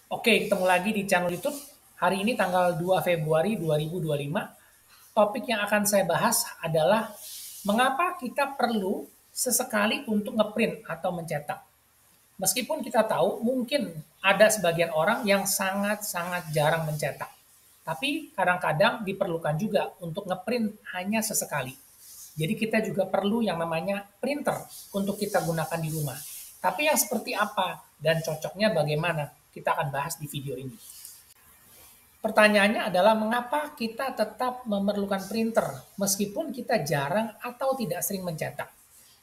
Oke, ketemu lagi di channel YouTube. Hari ini tanggal 2 Februari 2025. Topik yang akan saya bahas adalah mengapa kita perlu sesekali untuk ngeprint atau mencetak. Meskipun kita tahu mungkin ada sebagian orang yang sangat-sangat jarang mencetak. Tapi kadang-kadang diperlukan juga untuk ngeprint hanya sesekali. Jadi kita juga perlu yang namanya printer untuk kita gunakan di rumah. Tapi yang seperti apa dan cocoknya bagaimana? Kita akan bahas di video ini. Pertanyaannya adalah mengapa kita tetap memerlukan printer meskipun kita jarang atau tidak sering mencetak.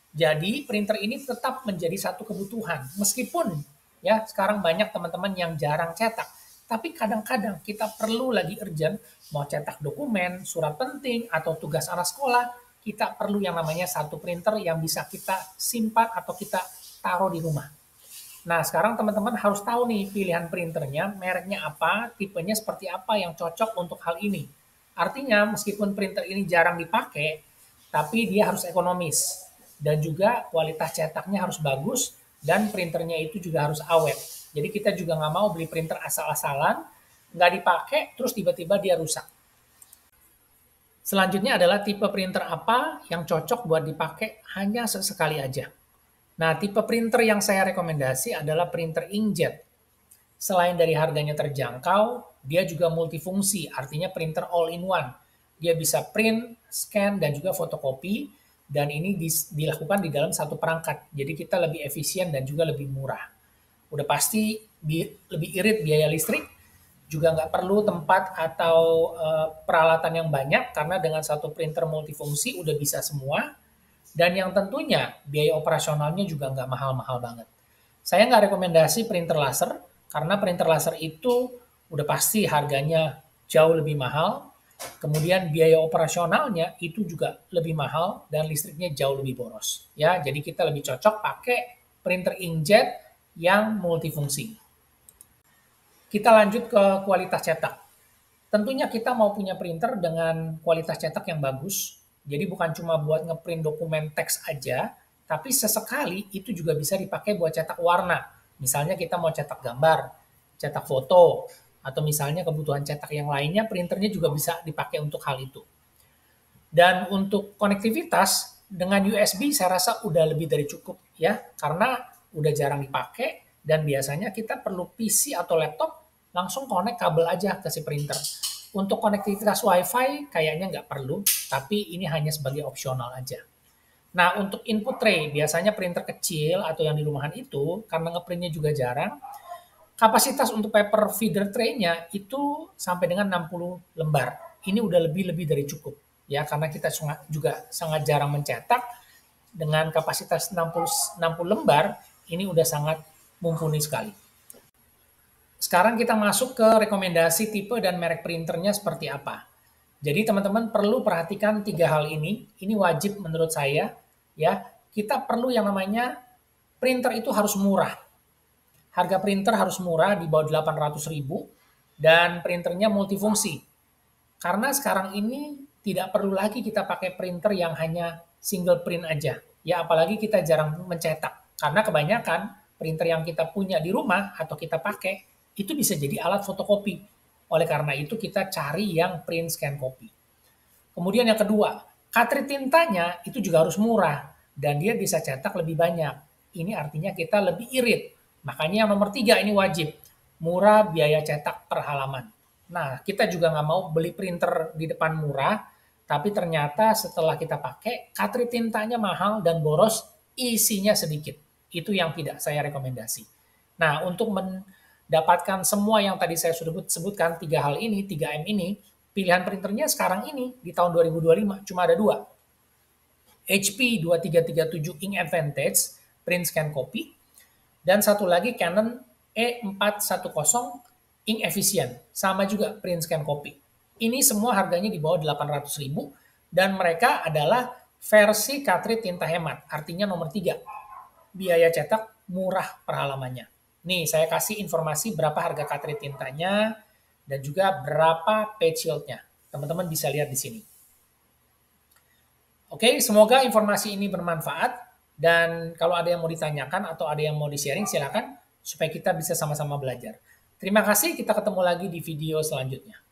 Jadi printer ini tetap menjadi satu kebutuhan meskipun ya sekarang banyak teman-teman yang jarang cetak. Tapi kadang-kadang kita perlu lagi urgent mau cetak dokumen, surat penting atau tugas anak sekolah, kita perlu yang namanya satu printer yang bisa kita simpan atau kita taruh di rumah. Nah, sekarang teman-teman harus tahu nih pilihan printernya, mereknya apa, tipenya seperti apa yang cocok untuk hal ini. Artinya, meskipun printer ini jarang dipakai, tapi dia harus ekonomis. Dan juga kualitas cetaknya harus bagus, dan printernya itu juga harus awet. Jadi kita juga nggak mau beli printer asal-asalan, nggak dipakai, terus tiba-tiba dia rusak. Selanjutnya adalah tipe printer apa yang cocok buat dipakai hanya sesekali aja. Nah, tipe printer yang saya rekomendasi adalah printer inkjet. Selain dari harganya terjangkau, dia juga multifungsi, artinya printer all-in-one. Dia bisa print, scan, dan juga fotokopi, dan ini dilakukan di dalam satu perangkat. Jadi kita lebih efisien dan juga lebih murah. Udah pasti lebih irit biaya listrik, juga nggak perlu tempat atau peralatan yang banyak, karena dengan satu printer multifungsi udah bisa semua, dan yang tentunya biaya operasionalnya juga nggak mahal-mahal banget. Saya nggak rekomendasi printer laser, karena printer laser itu udah pasti harganya jauh lebih mahal, kemudian biaya operasionalnya itu juga lebih mahal, dan listriknya jauh lebih boros. Ya, jadi kita lebih cocok pakai printer inkjet yang multifungsi. Kita lanjut ke kualitas cetak. Tentunya kita mau punya printer dengan kualitas cetak yang bagus. Jadi bukan cuma buat ngeprint dokumen teks aja, tapi sesekali itu juga bisa dipakai buat cetak warna. Misalnya kita mau cetak gambar, cetak foto, atau misalnya kebutuhan cetak yang lainnya, printernya juga bisa dipakai untuk hal itu. Dan untuk konektivitas dengan USB saya rasa udah lebih dari cukup ya, karena udah jarang dipakai dan biasanya kita perlu PC atau laptop langsung connect kabel aja ke si printer. Untuk konektivitas WiFi kayaknya nggak perlu, tapi ini hanya sebagai opsional aja. Nah, untuk input tray, biasanya printer kecil atau yang di rumahan itu, karena ngeprintnya juga jarang, kapasitas untuk paper feeder tray-nya itu sampai dengan 60 lembar. Ini udah lebih-lebih dari cukup. Ya, karena kita juga sangat jarang mencetak, dengan kapasitas 60 lembar, ini udah sangat mumpuni sekali. Sekarang kita masuk ke rekomendasi tipe dan merek printernya seperti apa. Jadi teman-teman perlu perhatikan tiga hal ini. Ini wajib menurut saya. Ya, kita perlu yang namanya printer itu harus murah. Harga printer harus murah di bawah 800.000 dan printernya multifungsi. Karena sekarang ini tidak perlu lagi kita pakai printer yang hanya single print aja. Ya apalagi kita jarang mencetak. Karena kebanyakan printer yang kita punya di rumah atau kita pakai itu bisa jadi alat fotokopi. Oleh karena itu kita cari yang print scan copy. Kemudian yang kedua, cartridge tintanya itu juga harus murah dan dia bisa cetak lebih banyak. Ini artinya kita lebih irit. Makanya yang nomor tiga ini wajib, murah biaya cetak per halaman. Nah, kita juga nggak mau beli printer di depan murah, tapi ternyata setelah kita pakai, cartridge tintanya mahal dan boros, isinya sedikit. Itu yang tidak saya rekomendasi. Nah, untuk mendapatkan semua yang tadi saya sudah sebutkan, 3 hal ini, 3M ini, pilihan printernya sekarang ini di tahun 2025 cuma ada dua. HP 2337 Ink Advantage Print Scan Copy dan satu lagi Canon E410 Ink Efficient sama juga print scan copy. Ini semua harganya di bawah 800.000 dan mereka adalah versi cartridge tinta hemat. Artinya nomor 3, biaya cetak murah per halamannya. Nih, saya kasih informasi berapa harga cartridge tintanya dan juga berapa page yield-nya. Teman-teman bisa lihat di sini. Oke, semoga informasi ini bermanfaat dan kalau ada yang mau ditanyakan atau ada yang mau di-sharing silakan supaya kita bisa sama-sama belajar. Terima kasih, kita ketemu lagi di video selanjutnya.